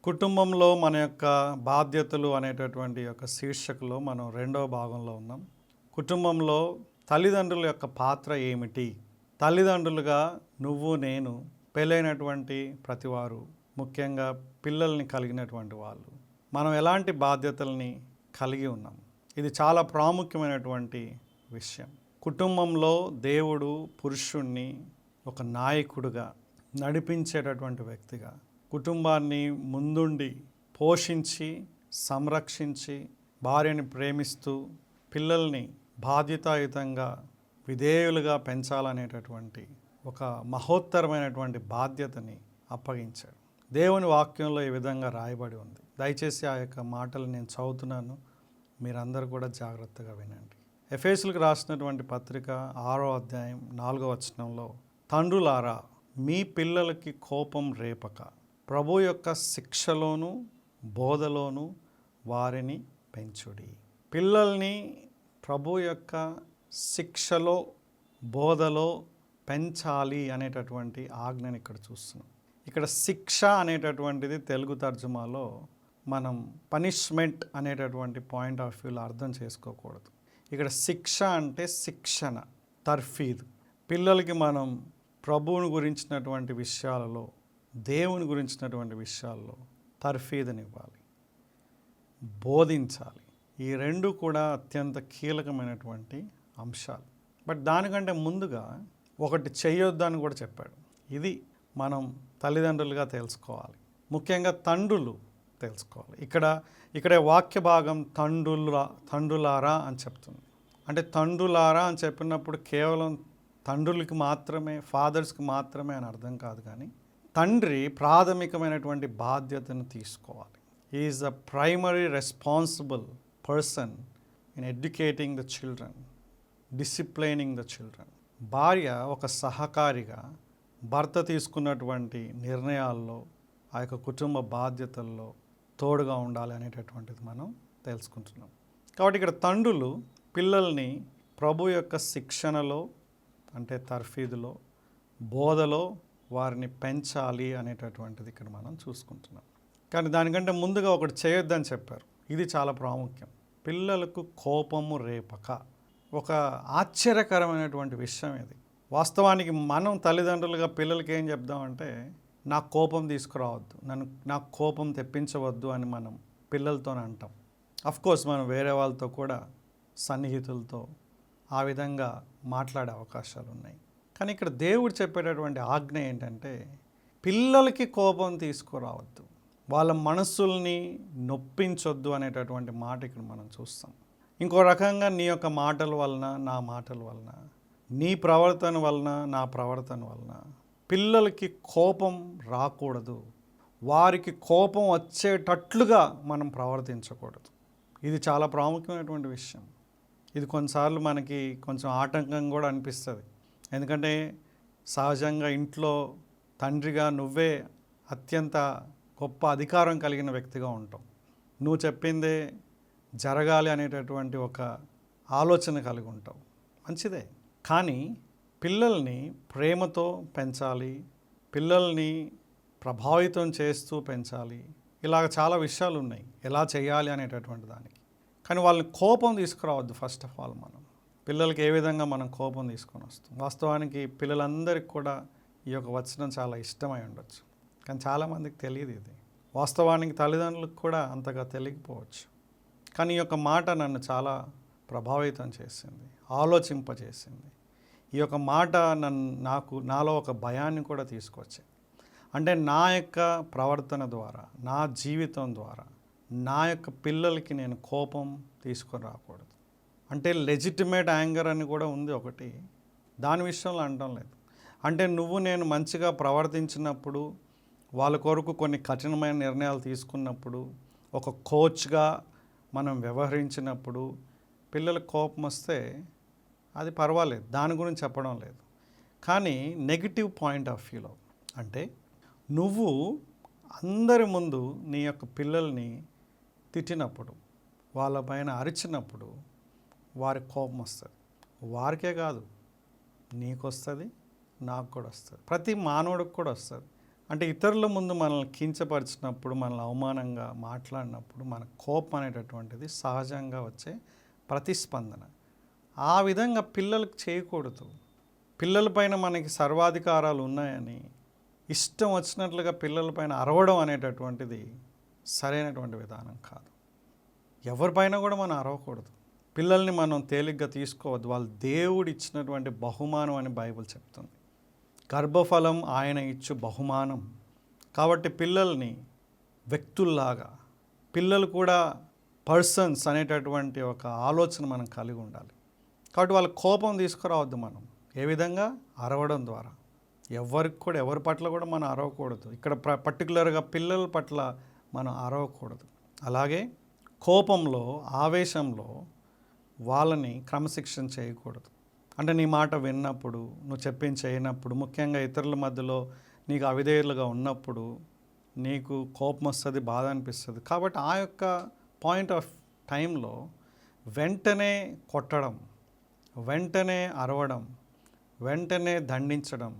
కుటుంబంలో మన యొక్క బాధ్యతలు అనేటటువంటి యొక్క శీర్షికలో మనం రెండవ భాగంలో ఉన్నాం. కుటుంబంలో తల్లిదండ్రుల యొక్క పాత్ర ఏమిటి? తల్లిదండ్రులుగా నువ్వు, నేను, పెళ్ళైనటువంటి ప్రతివారు, ముఖ్యంగా పిల్లల్ని కలిగినటువంటి వాళ్ళు, మనం ఎలాంటి బాధ్యతల్ని కలిగి ఉన్నాం? ఇది చాలా ప్రాముఖ్యమైనటువంటి విషయం. కుటుంబంలో దేవుడు పురుషుణ్ణి ఒక నాయకుడిగా, నడిపించేటటువంటి వ్యక్తిగా, కుటుంబాన్ని ముందుండి పోషించి సంరక్షించి భార్యని ప్రేమిస్తూ పిల్లల్ని బాధ్యతాయుతంగా విధేయులుగా పెంచాలనేటటువంటి ఒక మహోత్తరమైనటువంటి బాధ్యతని అప్పగించాడు. దేవుని వాక్యంలో ఈ విధంగా రాయబడి ఉంది. దయచేసి ఆ యొక్క మాటలు నేను చదువుతున్నాను, మీరందరూ కూడా జాగ్రత్తగా వినండి. ఎఫెసీయులకు రాసినటువంటి పత్రిక 6వ అధ్యాయం 4వ వచనంలో, తండ్రులారా మీ పిల్లలకి కోపం రేపక ప్రభు యొక్క శిక్షలోను బోధలోను వారిని పెంచుడి. పిల్లల్ని ప్రభు యొక్క శిక్షలో బోధలో పెంచాలి అనేటటువంటి ఆజ్ఞని ఇక్కడ చూస్తున్నాం. ఇక్కడ శిక్ష అనేటటువంటిది తెలుగు తర్జుమాలో మనం పనిష్మెంట్ అనేటటువంటి పాయింట్ ఆఫ్ వ్యూలో అర్థం చేసుకోకూడదు. ఇక్కడ శిక్ష అంటే శిక్షణ, తర్ఫీదు. పిల్లలకి మనం ప్రభువుని గురించినటువంటి విషయాలలో, దేవుని గురించినటువంటి విషయాల్లో తర్ఫీదునివ్వాలి, బోధించాలి. ఈ రెండు కూడా అత్యంత కీలకమైనటువంటి అంశాలు. బట్ దానికంటే ముందుగా ఒకటి చేయొద్దని కూడా చెప్పాడు. ఇది మనం తల్లిదండ్రులుగా తెలుసుకోవాలి, ముఖ్యంగా తండ్రులు తెలుసుకోవాలి. ఇక్కడ వాక్య భాగం తండ్రులారా అని చెప్తుంది. అంటే తండ్రులారా అని చెప్పినప్పుడు కేవలం తండ్రులకి మాత్రమే, ఫాదర్స్కి మాత్రమే అని అర్థం కాదు. కానీ తండ్రి ప్రాథమికమైనటువంటి బాధ్యతను తీసుకోవాలి. He is the primary responsible person in educating the children, disciplining the children. భార్య ఒక సహకారిగా భర్త తీసుకున్నటువంటి నిర్ణయాల్లో, ఆ యొక్క కుటుంబ బాధ్యతల్లో తోడుగా ఉండాలి అనేటటువంటిది మనం తెలుసుకుంటున్నాం. కాబట్టి ఇక్కడ తండ్రులు పిల్లల్ని ప్రభు యొక్క శిక్షణలో, అంటే తర్ఫీదులో, బోధలో వారిని పెంచాలి అనేటటువంటిది ఇక్కడ మనం చూసుకుంటున్నాం. కానీ దానికంటే ముందుగా ఒకటి చేయొద్దని చెప్పారు. ఇది చాలా ప్రాముఖ్యం. పిల్లలకు కోపము రేపక. ఒక ఆశ్చర్యకరమైనటువంటి విషయం ఇది. వాస్తవానికి మనం తల్లిదండ్రులుగా పిల్లలకి ఏం చెప్దామంటే, నాకు కోపం తీసుకురావద్దు, నాకు కోపం తెప్పించవద్దు అని మనం పిల్లలతో అంటాం. అఫ్కోర్స్ మనం వేరే వాళ్ళతో కూడా, సన్నిహితులతో ఆ విధంగా మాట్లాడే అవకాశాలు ఉన్నాయి. కానీ ఇక్కడ దేవుడు చెప్పేటటువంటి ఆజ్ఞ ఏంటంటే, పిల్లలకి కోపం తీసుకురావద్దు, వాళ్ళ మనస్సుల్ని నొప్పించొద్దు అనేటటువంటి మాట ఇక్కడ మనం చూస్తాం. ఇంకో రకంగా నీ యొక్క మాటల వలన, నా మాటల వలన, నీ ప్రవర్తన వలన, నా ప్రవర్తన వలన పిల్లలకి కోపం రాకూడదు. వారికి కోపం వచ్చేటట్లుగా మనం ప్రవర్తించకూడదు. ఇది చాలా ప్రాముఖ్యమైనటువంటి విషయం. ఇది కొన్నిసార్లు మనకి కొంచెం ఆటంకం కూడా అనిపిస్తుంది. ఎందుకంటే సహజంగా ఇంట్లో తండ్రిగా నువ్వే అత్యంత గొప్ప అధికారం కలిగిన వ్యక్తిగా ఉంటావు. నువ్వు చెప్పిందే జరగాలి అనేటటువంటి ఒక ఆలోచన కలిగి ఉంటావు. మంచిదే. కానీ పిల్లల్ని ప్రేమతో పెంచాలి, పిల్లల్ని ప్రభావితం చేస్తూ పెంచాలి. ఇలాగ చాలా విషయాలు ఉన్నాయి ఎలా చేయాలి అనేటటువంటి దానికి. కానీ వాళ్ళని కోపం తీసుకురావద్దు. ఫస్ట్ ఆఫ్ ఆల్ మనం పిల్లలకి ఏ విధంగా మనం కోపం తీసుకొని వస్తాం. వాస్తవానికి పిల్లలందరికీ కూడా ఈ యొక్క వచనం చాలా ఇష్టమై ఉండొచ్చు, కానీ చాలామందికి తెలియదు ఇది. వాస్తవానికి తల్లిదండ్రులకు కూడా అంతగా తెలియకపోవచ్చు. కానీ ఈ యొక్క మాట నన్ను చాలా ప్రభావితం చేసింది, ఆలోచింపజేసింది. ఈ యొక్క మాట నాలో ఒక భయాన్ని కూడా తీసుకొచ్చింది. అంటే నా యొక్క ప్రవర్తన ద్వారా, నా జీవితం ద్వారా నా యొక్క పిల్లలకి నేను కోపం తీసుకొని రాకూడదు. అంటే లెజిటిమేట్ యాంగర్ అని కూడా ఉంది ఒకటి, దాని విషయంలో అనడం లేదు. అంటే నేను మంచిగా ప్రవర్తించినప్పుడు, వాళ్ళ కొరకు కొన్ని కఠినమైన నిర్ణయాలు తీసుకున్నప్పుడు, ఒక కోచ్గా మనం వ్యవహరించినప్పుడు పిల్లలకు కోపం వస్తే అది పర్వాలేదు, దాని గురించి చెప్పడం లేదు. కానీ నెగిటివ్ పాయింట్ ఆఫ్ వ్యూలో, అంటే నువ్వు అందరి ముందు నీ యొక్క పిల్లల్ని తిట్టినప్పుడు, వాళ్ళపైన అరిచినప్పుడు వారికి కోపం వస్తుంది. వారికే కాదు, నీకు వస్తుంది, నాకు కూడా వస్తుంది, ప్రతి మానవుడికి కూడా వస్తుంది. అంటే ఇతరుల ముందు మనల్ని కించపరిచినప్పుడు, మనల్ని అవమానంగా మాట్లాడినప్పుడు మన కోపం అనేటటువంటిది సహజంగా వచ్చే ప్రతిస్పందన. ఆ విధంగా పిల్లలకు చేయకూడదు. పిల్లలపైన మనకి సర్వాధికారాలు ఉన్నాయని ఇష్టం వచ్చినట్లుగా పిల్లలపైన అరవడం అనేటటువంటిది సరైనటువంటి విధానం కాదు. ఎవరిపైన కూడా మనం అరవకూడదు. పిల్లల్ని మనం తేలిగ్గా తీసుకోవద్దు. వాళ్ళు దేవుడు ఇచ్చినటువంటి బహుమానం అని బైబిల్ చెప్తుంది. గర్భఫలం ఆయన ఇచ్చు బహుమానం. కాబట్టి పిల్లల్ని వ్యక్తుల్లాగా, పిల్లలు కూడా పర్సన్స్ అనేటటువంటి ఒక ఆలోచన మనం కలిగి ఉండాలి. కాబట్టి వాళ్ళ కోపం తీసుకురావద్దు మనం. ఏ విధంగా? అరవడం ద్వారా. ఎవరి పట్ల కూడా మనం అరవకూడదు. ఇక్కడ పర్టికులర్గా పిల్లల పట్ల మనం అరవకూడదు. అలాగే కోపంలో, ఆవేశంలో వాళ్ళని క్రమశిక్షణ చేయకూడదు. అంటే నీ మాట విన్నప్పుడు, నువ్వు చెప్పింది చేయనప్పుడు, ముఖ్యంగా ఇతరుల మధ్యలో నీకు అవిధేయులుగా ఉన్నప్పుడు నీకు కోపం వస్తుంది, బాధ అనిపిస్తుంది. కాబట్టి ఆ యొక్క పాయింట్ ఆఫ్ టైంలో వెంటనే కొట్టడం, వెంటనే అరవడం, వెంటనే దండించడం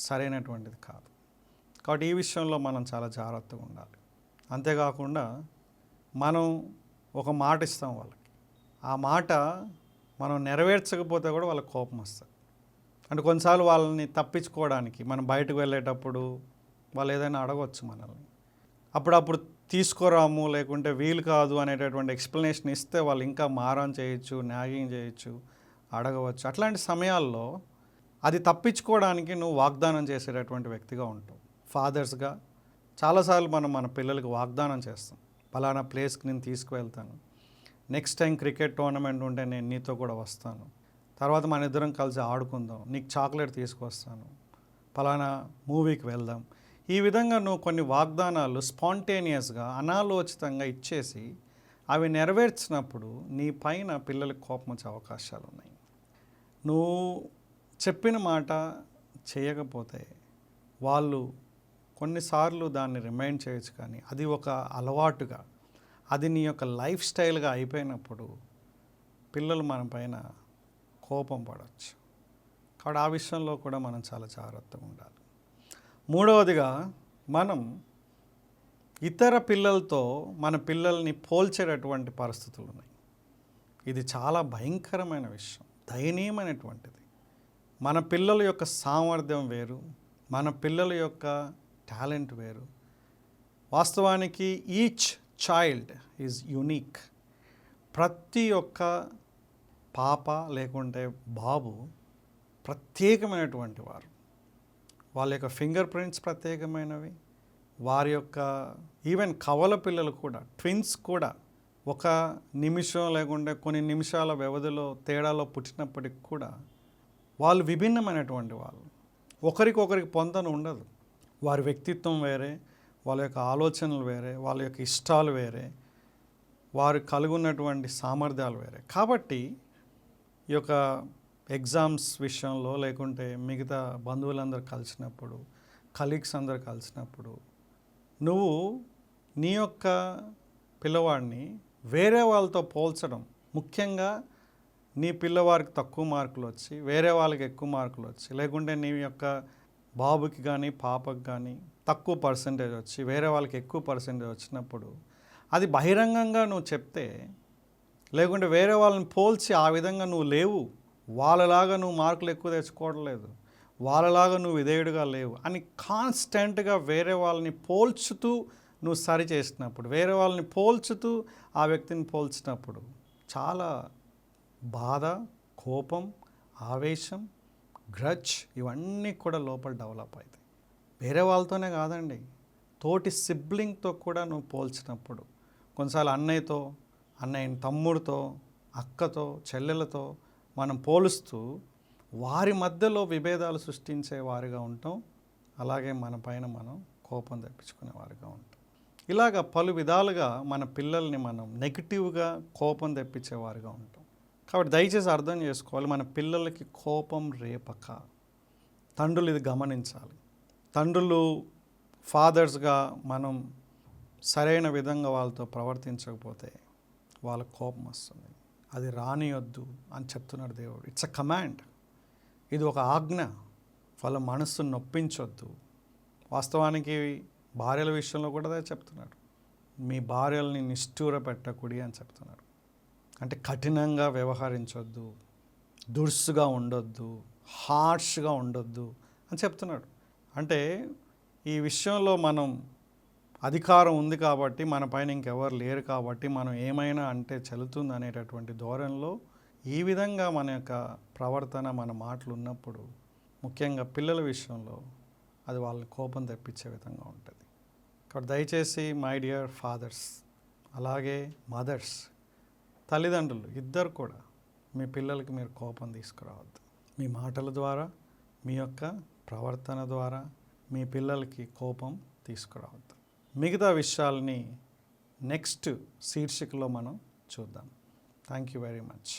సరైనటువంటిది కాదు. కాబట్టి ఈ విషయంలో మనం చాలా జాగ్రత్తగా ఉండాలి. అంతేకాకుండా మనం ఒక మాట ఇస్తాం వాళ్ళకి, ఆ మాట మనం నెరవేర్చకపోతే కూడా వాళ్ళకి కోపం వస్తుంది. అంటే కొన్నిసార్లు వాళ్ళని తప్పించుకోవడానికి మనం బయటకు వెళ్ళేటప్పుడు వాళ్ళు ఏదైనా అడగవచ్చు మనల్ని. అప్పుడు తీసుకోరాము, లేకుంటే వీలు కాదు అనేటటువంటి ఎక్స్ప్లెనేషన్ ఇస్తే వాళ్ళు ఇంకా మారం చేయొచ్చు, న్యాగింగ్ చేయొచ్చు, అడగవచ్చు. అట్లాంటి సమయాల్లో అది తప్పించుకోవడానికి నువ్వు వాగ్దానం చేసేటటువంటి వ్యక్తిగా ఉంటావు. ఫాదర్స్గా చాలాసార్లు మనం మన పిల్లలకి వాగ్దానం చేస్తాం, పలానా ప్లేస్కి నేను తీసుకువెళ్తాను, నెక్స్ట్ టైం క్రికెట్ టోర్నమెంట్ ఉంటే నేను నీతో కూడా వస్తాను, తర్వాత మన ఇద్దరం కలిసి ఆడుకుందాం, నీకు చాక్లెట్ తీసుకొస్తాను, పలానా మూవీకి వెళ్దాం. ఈ విధంగా నువ్వు కొన్ని వాగ్దానాలు స్పాంటేనియస్గా, అనాలోచితంగా ఇచ్చేసి అవి నెరవేర్చినప్పుడు నీ పైన పిల్లలకు కోపం వచ్చే అవకాశాలు ఉన్నాయి. నువ్వు చెప్పిన మాట చేయకపోతే వాళ్ళు కొన్నిసార్లు దాన్ని రిమైండ్ చేయొచ్చు, కానీ అది ఒక అలవాటుగా, అది నీ యొక్క లైఫ్ స్టైల్గా అయిపోయినప్పుడు పిల్లలు మన పైన కోపం పడవచ్చు. కాబట్టి ఆ విషయంలో కూడా మనం చాలా జాగ్రత్తగా ఉండాలి. మూడవదిగా, మనం ఇతర పిల్లలతో మన పిల్లల్ని పోల్చేటటువంటి పరిస్థితులు ఉన్నాయి. ఇది చాలా భయంకరమైన విషయం, దయనీయమైనటువంటిది. మన పిల్లల యొక్క సామర్థ్యం వేరు, మన పిల్లల యొక్క టాలెంట్ వేరు. వాస్తవానికి ఈచ్ చైల్డ్ ఈజ్ యూనిక్. ప్రతి ఒక్క పాప లేకుంటే బాబు ప్రత్యేకమైనటువంటి వారు. వాళ్ళ యొక్క ఫింగర్ ప్రింట్స్ ప్రత్యేకమైనవి. వారి యొక్క ఈవెన్ కవల పిల్లలు కూడా, ట్విన్స్ కూడా ఒక నిమిషం లేకుంటే కొన్ని నిమిషాల వ్యవధిలో తేడాలో పుట్టినప్పటికి కూడా వాళ్ళు విభిన్నమైనటువంటి వాళ్ళు. ఒకరికొకరికి పొంతన ఉండదు. వారి వ్యక్తిత్వం వేరే, వాళ్ళ యొక్క ఆలోచనలు వేరే, వాళ్ళ యొక్క ఇష్టాలు వేరే, వారు కలిగి ఉన్నటువంటి సామర్థ్యాలు వేరే. కాబట్టి ఈ యొక్క ఎగ్జామ్స్ విషయంలో, లేకుంటే మిగతా బంధువులందరూ కలిసినప్పుడు, కలీగ్స్ అందరూ కలిసినప్పుడు, నువ్వు నీ యొక్క పిల్లవాడిని వేరే వాళ్ళతో పోల్చడం, ముఖ్యంగా నీ పిల్లవారికి తక్కువ మార్కులు వచ్చి వేరే వాళ్ళకి ఎక్కువ మార్కులు వచ్చి, లేకుంటే నీ యొక్క బాబుకి కానీ పాపకి కానీ తక్కువ పర్సంటేజ్ వచ్చి వేరే వాళ్ళకి ఎక్కువ పర్సంటేజ్ వచ్చినప్పుడు అది బహిరంగంగా నువ్వు చెప్తే, లేకుంటే వేరే వాళ్ళని పోల్చి ఆ విధంగా నువ్వు లేవు, వాళ్ళలాగా నువ్వు మార్కులు ఎక్కువ తెచ్చుకోవడం లేదు, వాళ్ళలాగా నువ్వు విధేయుడిగా లేవు అని కాన్స్టెంట్గా వేరే వాళ్ళని పోల్చుతూ నువ్వు సరి చేసినప్పుడు, వేరే వాళ్ళని పోల్చుతూ ఆ వ్యక్తిని పోల్చినప్పుడు చాలా బాధ, కోపం, ఆవేశం, గ్రడ్జ్ ఇవన్నీ కూడా లోపల డెవలప్ అవుతాయి. వేరే వాళ్ళతోనే కాదండి, తోటి సిబ్లింగ్తో కూడా నువ్వు పోల్చినప్పుడు, కొన్నిసార్లు అన్నయ్యని తమ్ముడితో, అక్కతో, చెల్లెలతో మనం పోలుస్తూ వారి మధ్యలో విభేదాలు సృష్టించే వారిగా ఉంటాం. అలాగే మన పైన మనం కోపం తెప్పించుకునే వారిగా ఉంటాం. ఇలాగ పలు విధాలుగా మన పిల్లల్ని మనం నెగిటివ్గా కోపం తెప్పించేవారుగా ఉంటాం. కాబట్టి దయచేసి అర్థం చేసుకోవాలి, మన పిల్లలకి కోపం రేపక. తండ్రులు ఇది గమనించాలి. తండ్రులు ఫాదర్స్గా మనం సరైన విధంగా వాళ్ళతో ప్రవర్తించకపోతే వాళ్ళకు కోపం వస్తుంది. అది రానియొద్దు అని చెప్తున్నాడు దేవుడు. It's a command. ఇది ఒక ఆజ్ఞ. వాళ్ళ మనస్సును నొప్పించొద్దు, వాస్తవానికి భార్యల విషయంలో కూడా అదే చెప్తున్నాడు. మీ భార్యల్ని నిష్ఠూర పెట్టకుడి అని చెప్తున్నాడు. అంటే కఠినంగా వ్యవహరించొద్దు, దురుసుగా ఉండొద్దు, హార్ష్గా ఉండొద్దు అని చెప్తున్నాడు. అంటే ఈ విషయంలో మనం అధికారం ఉంది కాబట్టి, మన పైన ఇంకెవరు లేరు కాబట్టి మనం ఏమైనా అంటే చెల్లుతుంది అనేటటువంటి ధోరణిలో ఈ విధంగా మన యొక్క ప్రవర్తన, మన మాటలు ఉన్నప్పుడు, ముఖ్యంగా పిల్లల విషయంలో అది వాళ్ళని కోపం తెప్పించే విధంగా ఉంటుంది. కాబట్టి దయచేసి మై డియర్ ఫాదర్స్, అలాగే మదర్స్, తల్లిదండ్రులు ఇద్దరు కూడా మీ పిల్లలకి మీరు కోపం తీసుకురావద్దు. మీ మాటల ద్వారా, మీ యొక్క ప్రవర్తన ద్వారా మీ పిల్లలకి కోపం తీసుకురావద్దు. మిగతా విషయాల్ని నెక్స్ట్ శీర్షికలో మనం చూద్దాం. Thank you very much.